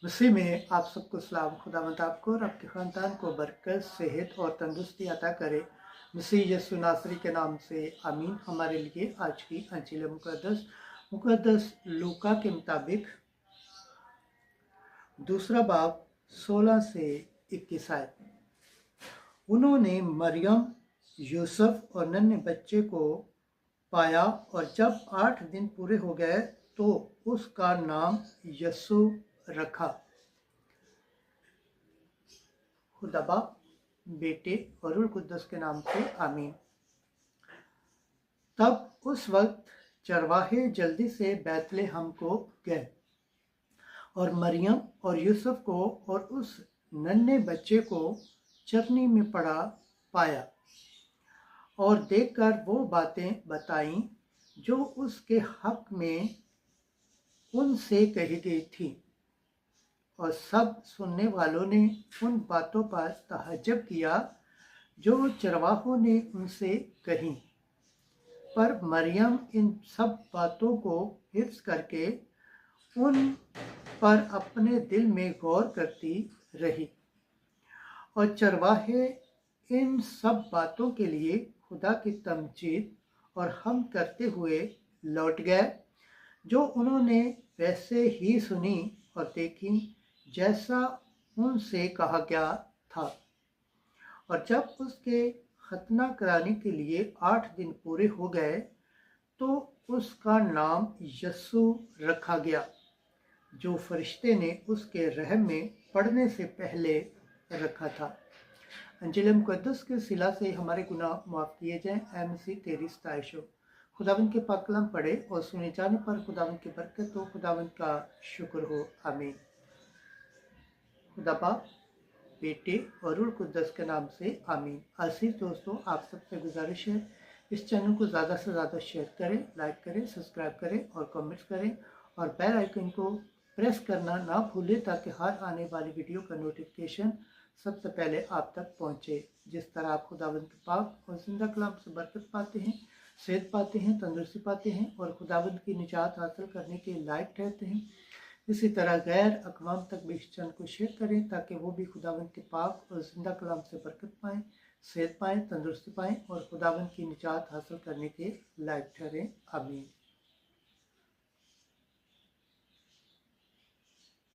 मसीह में आप सबको सलाम। खुदावंद आपको और आपके ख़ानदान को बरकत, सेहत और तंदुरुस्ती अता करे। मसीह यीशु नासरी के नाम से आमीन। हमारे लिए आज की अंजील मुक़द्दस लूका के मुताबिक 2 बाब 16 से 21 आयत। उन्होंने मरियम, यूसुफ और नन्हे बच्चे को पाया और जब 8 दिन पूरे हो गए तो उसका नाम यीशु रखा। खुदा बाप, बेटे और रूह कुद्दस के नाम से आमीन। तब उस वक्त चरवाहे जल्दी से बैतलहम को गए और मरियम और यूसुफ को और उस नन्हे बच्चे को चरनी में पड़ा पाया और देखकर वो बातें बताईं जो उसके हक में उनसे कही गई थी। और सब सुनने वालों ने उन बातों पर तहज्जुब किया जो चरवाहों ने उनसे कही। पर मरियम इन सब बातों को हिफ्ज़ करके उन पर अपने दिल में गौर करती रही। और चरवाहे इन सब बातों के लिए खुदा की तमजीद और हम करते हुए लौट गए जो उन्होंने वैसे ही सुनी और देखी जैसा उनसे कहा गया था। और जब उसके खतना कराने के लिए 8 दिन पूरे हो गए तो उसका नाम यीशु रखा गया, जो फरिश्ते ने उसके रहम में पढ़ने से पहले रखा था। अंजील मुक़द्दस के सिला से हमारे गुनाह माफ़ किए जाएं। ऐ मसीह तेरी सताइश हो। खुदावंद के पाक कलाम पढ़े और सुने जाने पर खुदावंद की बरकत हो, खुदावंद का शुक्र हो। आमीन। खुदा बाप, बेटे और रूह कुद्दस के नाम से आमीन। आसिफ दोस्तों, आप सबसे गुजारिश है इस चैनल को ज़्यादा से ज़्यादा शेयर करें, लाइक करें, सब्सक्राइब करें और कमेंट्स करें और बेल आइकन को प्रेस करना ना भूलें ताकि हर आने वाली वीडियो का नोटिफिकेशन सबसे पहले आप तक पहुँचे। जिस तरह आप खुदावंद के पाक और जिंदा कलाम से बरकत पाते हैं, सेहत पाते हैं, तंदुरुस्ती पाते हैं और खुदावंद की निजात हासिल करने के लायक ठहरते हैं, इसी तरह गैर अक़वाम तक भी इस चैनल को शेयर करें ताकि वो भी खुदावंद के पाक और जिंदा कलाम से बरकत पाएँ, सेहत पाएँ, तंदुरुस्ती पाएँ और खुदावंद की निजात हासिल करने के लायक ठहरें। आमीन।